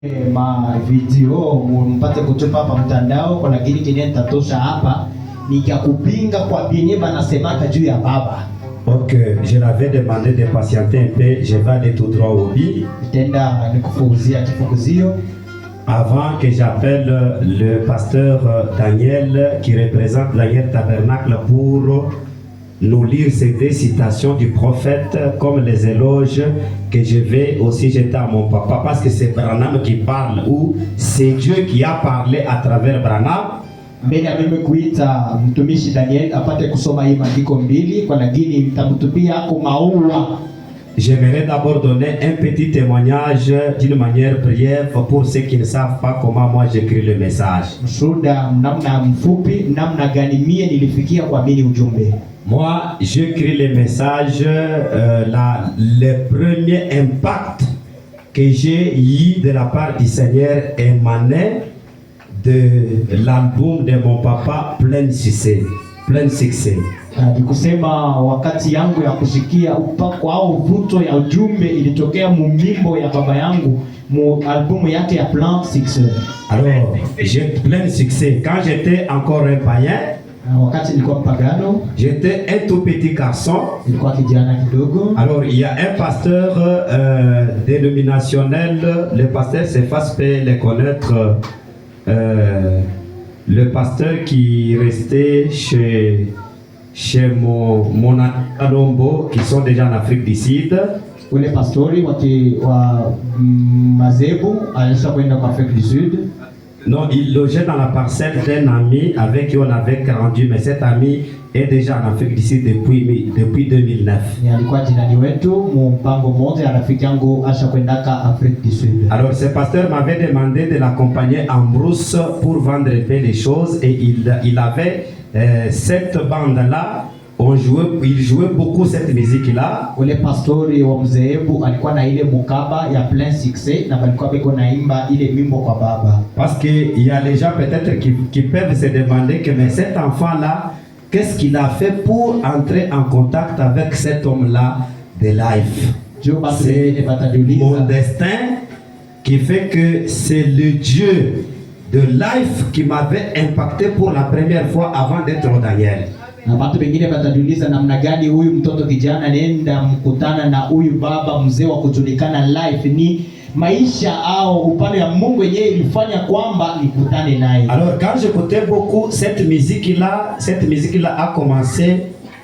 ma video mpate kutupa hapa mtandao kwa lakini kile nitatosha hapa nikakupinga kwa binye banasemaka juu ya baba. Donc je l'avais demandé de patienter un peu, je vais aller tout droit au but. Tenda nikufuzia kifukuzio. Avant que j'appelle le pasteur Daniel qui représente Daniel Tabernacle pour nous lire ces deux citations du prophète comme les éloges que je vais aussi jeter à mon papa, parce que c'est Branham qui parle ou c'est Dieu qui a parlé à travers Branham. Mbele ya mimi kuita mtumishi Daniel apate kusoma hii maandiko mbili kwa lakini nitamtupia kwa maua. J'aimerais d'abord donner un petit témoignage d'une manière brève pour ceux qui ne savent pas comment moi j'écris le message. Mshuhuda namna mfupi namna gani mie nilifikia kuamini ujumbe. Moi, j'écris les messages, le premier impact que j'ai eu de la part du Seigneur émanait de l'album de mon papa Plein Succès. Plein Succès. Nikusema wakati yangu ya kusikia upako au vuto ya ujumbe ilitokea mumimbo ya baba yangu mu albumu yake ya Plein Succès. Alors, j'ai Plein Succès. Quand j'étais encore un païen, wakati nilikuwa mpagano, j'étais un tout petit garçon. Nilikuwa kijana kidogo. Alors, il y a un pasteur dénominationnel, le pasteur Cephas peut le connaître, le pasteur qui restait chez mon Alombo, qui sont déjà en Afrique du Sud. Ule pastori wa Mazebu alisha kwenda kwa Afrique du Sud. Non, il logeait dans la parcelle d'un ami avec qui on avait grandi, mais cet ami est déjà en Afrique du Sud depuis 2009. Alikuwa jirani wetu mpango mmoja ya rafiki yangu asha kwendaka Afrique du Sud. Alors ce pasteur m'avait demandé de l'accompagner en brousse pour vendre un peu les choses et il avait cette bande-là. Il jouait beaucoup cette musique-là. Ule pastori wa Mzeebu alikuwa na ile mukaba ya Plein Succès na alikuwa beko naimba ile mimbo kwa baba. Parce que il y a les gens peut-être qui peuvent se demander que mais cet enfant-là, qu'est-ce qu'il a fait pour entrer en contact avec cet homme-là de life? C'est mon destin qui fait que c'est le Dieu de life qui m'avait impacté pour la première fois avant d'être Daniel. Na watu wengine watajiuliza namna gani huyu mtoto kijana nenda mkutana na huyu baba mzee wa kujulikana life ni maisha au upande ya Mungu yenyewe ilifanya kwamba nikutane naye. Alors quand j'écoutais beaucoup cette musique-là a commencé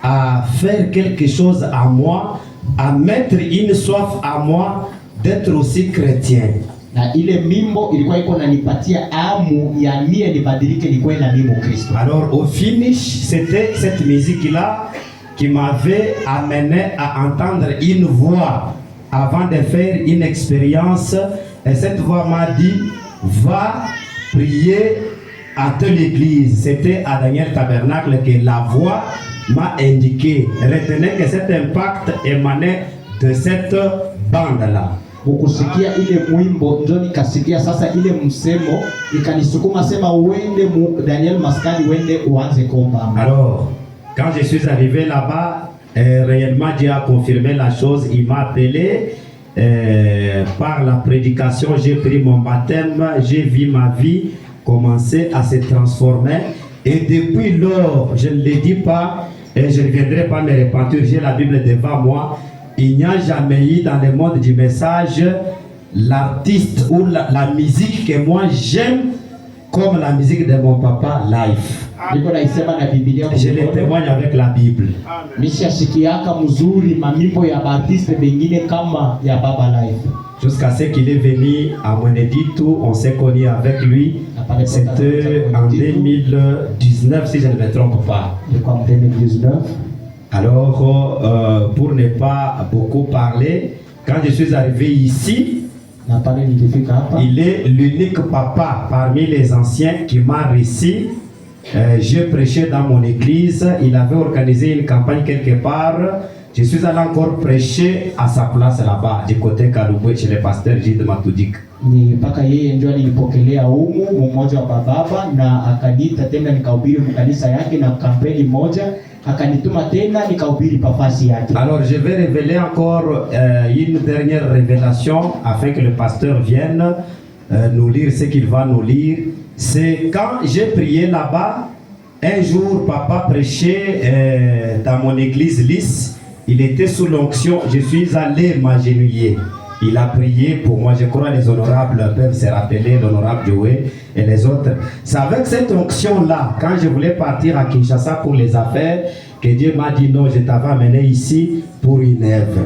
à faire quelque chose à moi, à mettre une soif à moi d'être aussi chrétien. Na ile mimbo ilikuwa iko nanipatia amu ya mie nibadilike nikuwe na mimbo Kristo. Alors au finish, c'était cette musique-là qui m'avait amené à entendre une voix avant de faire une expérience. Et cette voix m'a dit, va prier à telle église. C'était à Daniel Tabernacle que la voix m'a indiqué. Retenez que cet impact émanait de cette bande-là. Ukusikia ile mwimbo ndio nikasikia sasa ile msemo ikanisukuma sema uende Daniel Maskali uende uanze kuomba. Alors quand je suis arrivé là-bas, réellement Dieu a confirmé la chose. Il m'a appelé par la prédication, j'ai pris mon baptême, j'ai vu ma vie commencer à se transformer et depuis lors, je ne le dis pas et je ne viendrai pas me repentir, j'ai la Bible devant moi. Il n'y a jamais eu dans le monde du message l'artiste ou la musique que moi j'aime comme la musique de mon papa live. Je le témoigne avec la Bible. Jusqu'à ce qu'il est venu à Mweneditu, on s'est connu avec lui. C'était en 2019 si je ne me trompe pas. En 2019. Alors, pour ne pas beaucoup parler, quand je suis arrivé ici, il est l'unique papa parmi les anciens qui m'a reçu. J'ai prêché dans mon église, il avait organisé une campagne quelque part. Je suis allé encore prêcher à sa place là-bas, du côté Kalubwe, chez le pasteur Gilles Matoudik. Ni mpaka yeye ndio alinipokelea humu mmoja wa baba na akanita tena nikahubiri kanisa yake na kampeni moja akanituma tena nikahubiri pafasi yake. Alors je vais révéler encore une dernière révélation afin que le pasteur vienne. nous lire ce qu'il va nous lire. C'est quand j'ai prié là-bas, un jour, papa prêchait dans mon église lisse. Il était sous l'onction. Je suis allé m'agenouiller. Il a prié pour moi. Je crois que les honorables peuvent se rappeler, l'honorable Joé et les autres. C'est avec cette onction-là, quand je voulais partir à Kinshasa pour les affaires, que Dieu m'a dit non, je t'avais amené ici pour une œuvre.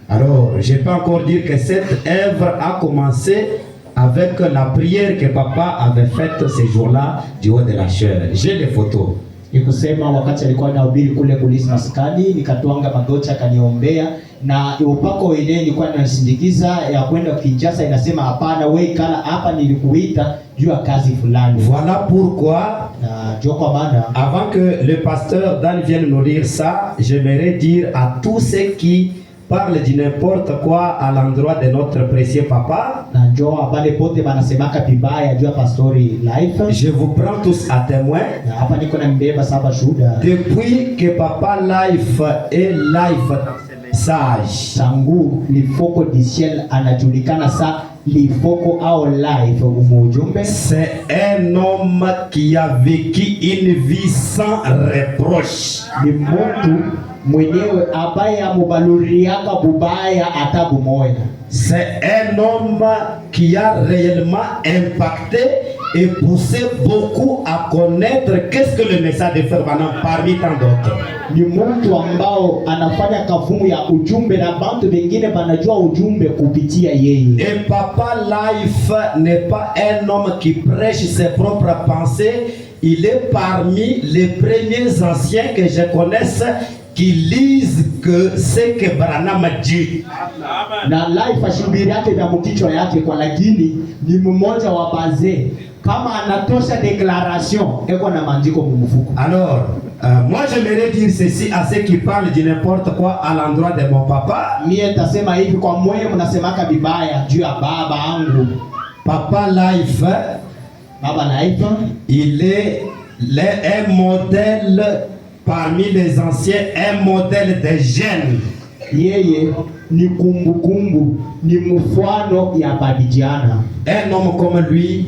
Alors, je peux encore dire que cette œuvre a commencé avec la prière que papa avait faite ces jours-là du haut de la chair. J'ai les photos. Nikusema wakati alikuwa anahubiri kule kulisi maskani, nikatwanga magoti akaniombea, na upako ile nilikuwa ninasindikiza ya kwenda Kinshasa, inasema hapana, wewe kala hapa, nilikuita juu ya kazi fulani. Voilà pourquoi, avant que le pasteur Dan vienne nous lire ça, j'aimerais dire à tous ceux qui parle de n'importe quoi à l'endroit de notre précieux papa. Je vous prends tous à témoin. Depuis que papa life est life dans ses messages, c'est un homme qui a vécu une vie sans reproche. C'est un homme qui a réellement impacté et poussé beaucoup à connaître qu'est-ce que le message de Frère Branham parmi tant d'autres. Et Papa Life n'est pas un homme qui prêche ses propres pensées. Il est parmi les premiers anciens que je connaisse qui lisent que ce que Branham dit. Na life ashubiri yake vya mkichwa yake kwa, lakini ni mmoja wa bazee kama anatosha declaration eko na maandiko mumufuko. Alors, moi j'aimerais dire ceci à ceux qui parlent de n'importe quoi à l'endroit de mon papa. Mie tasema hivi kwa mwe mnasemaka vibaya juu ya baba angu. Papa Life, il est un modèle parmi les anciens, un modèle de jeunes. Yeye ni kumbukumbu, ni mfano ya vijana. Un homme comme lui,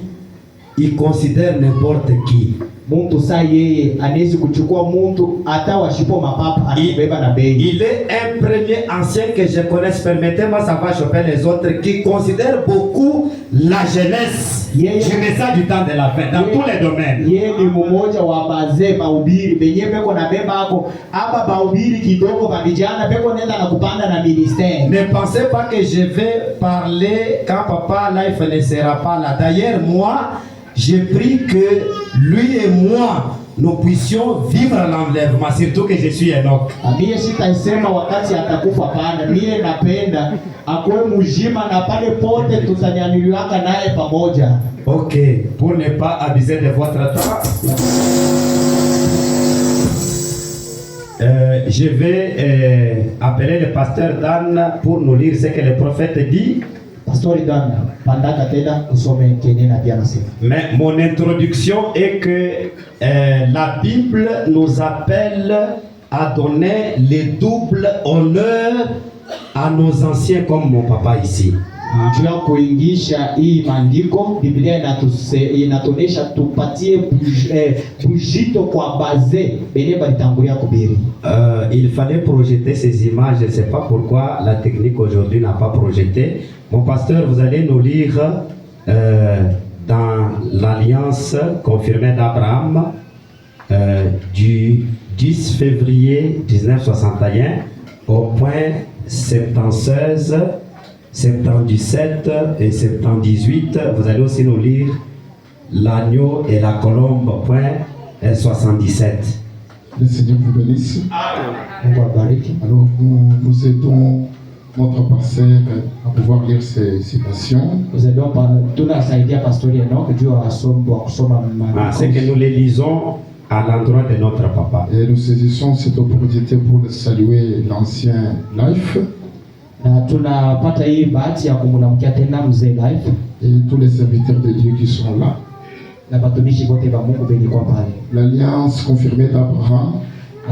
il considère n'importe qui. Muntu sa yeye anaweza kuchukua muntu hata washipo mapapa anabeba na bei. Il est un premier ancien que je connaisse, permettez-moi, ça va choper les autres, qui considère beaucoup la jeunesse. Je mets ça du temps de la fin dans tous les domaines. Yeye ni mmoja wa bazee mahubiri benye peko na beba ako hapa mahubiri kidogo kwa vijana peko nenda na kupanda na ministère. Ne pensez pas que je vais parler quand Papa Life ne sera pas là. D'ailleurs, moi, j'ai pris que lui et moi, nous puissions vivre l'enlèvement, surtout que je suis Enoch. Mie sitaisema wakati atakufa pana. Mie napenda akwe mujima na pale pote tutanyanyuliwaka naye pamoja. Ok, pour ne pas abuser de votre temps, je vais appeler le pasteur Dan pour nous lire ce que le prophète dit. Mais mon introduction est que la Bible nous appelle à donner le double honneur à nos anciens comme mon papa ici. Juu ya kuingisha hii maandiko, Biblia inatuonesha tupatie bujito kwa bazee benye balitangulia kubiri. Il fallait projeter ces images, je ne sais pas pourquoi la technique aujourd'hui n'a pas projeté. Mon pasteur, vous allez nous lire dans l'alliance confirmée d'Abraham du 10 février 1961 au point 76, 77 et 78. Vous allez aussi nous lire l'agneau et la colombe, point 77. Le Seigneur vous bénisse. Alors nous aidons notre pasteur à pouvoir lire ces citations. C'est que nous les lisons à l'endroit de notre papa. Et nous saisissons cette opportunité pour saluer l'ancien Life. Et tous les serviteurs de Dieu qui sont là. L'alliance confirmée d'Abraham.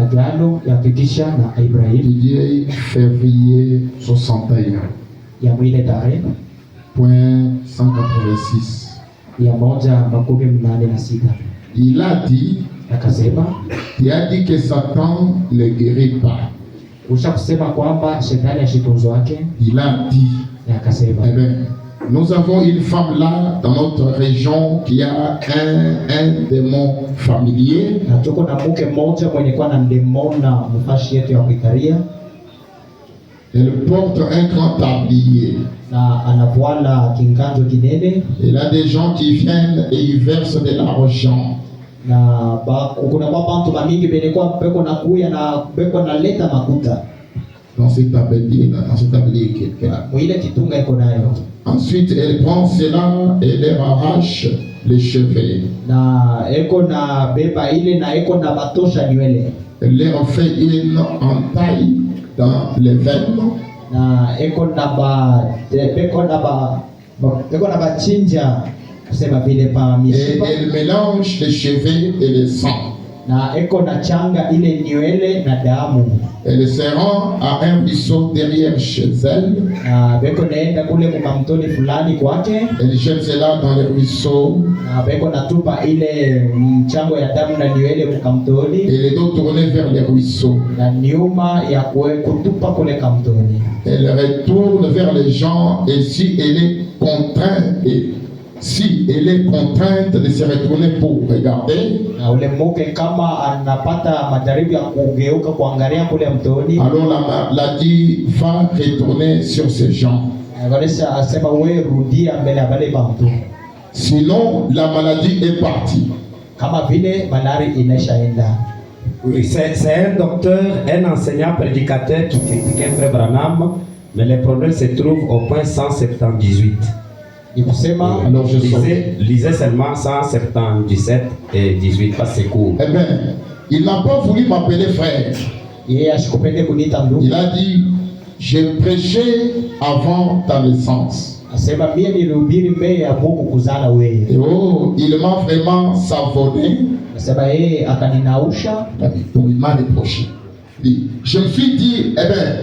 Du 10 février 61. 186. 186. Il a dit, Akasema, il a dit que Satan ne guérit pas. usha kusema kwamba shetani ashitunzo wake. Il a dit, Akasema, eh bien, nous avons une femme là dans notre région qui a un démon familier. na tuko na mke mmoja mwenye kwa na ndemona mfashi yetu ya kuikaria, Elle porte un grand tablier. na anavuala kinganjo kinene, Il a des gens qui viennent et ils versent de l'argent. na kuna kwa bantu bamingi benekwa beko na kuya na beko na leta makuta Dans ce tablier là, dans ce tablier qu'elle a. mwile kitunga iko nayo, Ensuite, elle prend cela et leur arrache les cheveux. na eko na beba ile na eko na batosha nywele, Elle leur fait une entaille dans les veines. na eko na bachinja kusema vile pa Et mishipa, elle mélange les cheveux et le sang. na eko na changa ile nywele na damu, Elle se rend à un ruisseau derrière chez elle. na beko naenda kule kukamtoni fulani kwake, Elle jette cela dans le ruisseau na beko natupa ile mchango ya damu na nywele kukamtoni, et les dos tournés vers le ruisseau. na nyuma ya kutupa kule kamtoni. Elle retourne vers les gens et si elle est contrainte de se retourner pour regarder, Na ule mke kama anapata majaribu ya kugeuka kuangalia kule mtoni, alors la maladie va retourner sur ces gens. Vanessa asema wewe rudia mbele ya wale bantu, Sinon, la maladie est partie. kama vile malari inaishaenda. Oui, c'est un docteur, un enseignant prédicateur qui critiquait Frère Branham, mais le problème se trouve au point 178. Ni kusema Alors je sors. Lisez seulement 177 et 18, pas c'est court. Eh bien, il n'a pas voulu m'appeler frère. yeye ashikupende kuniita ndugu, Il a dit, j'ai prêché avant ta naissance. asema mie nilihubiri mbele ya Mungu kuzala wewe. Et oh, il m'a vraiment savonné. Asema yeye akaninausha, Donc il m'a reproché. Je me suis dit, eh bien,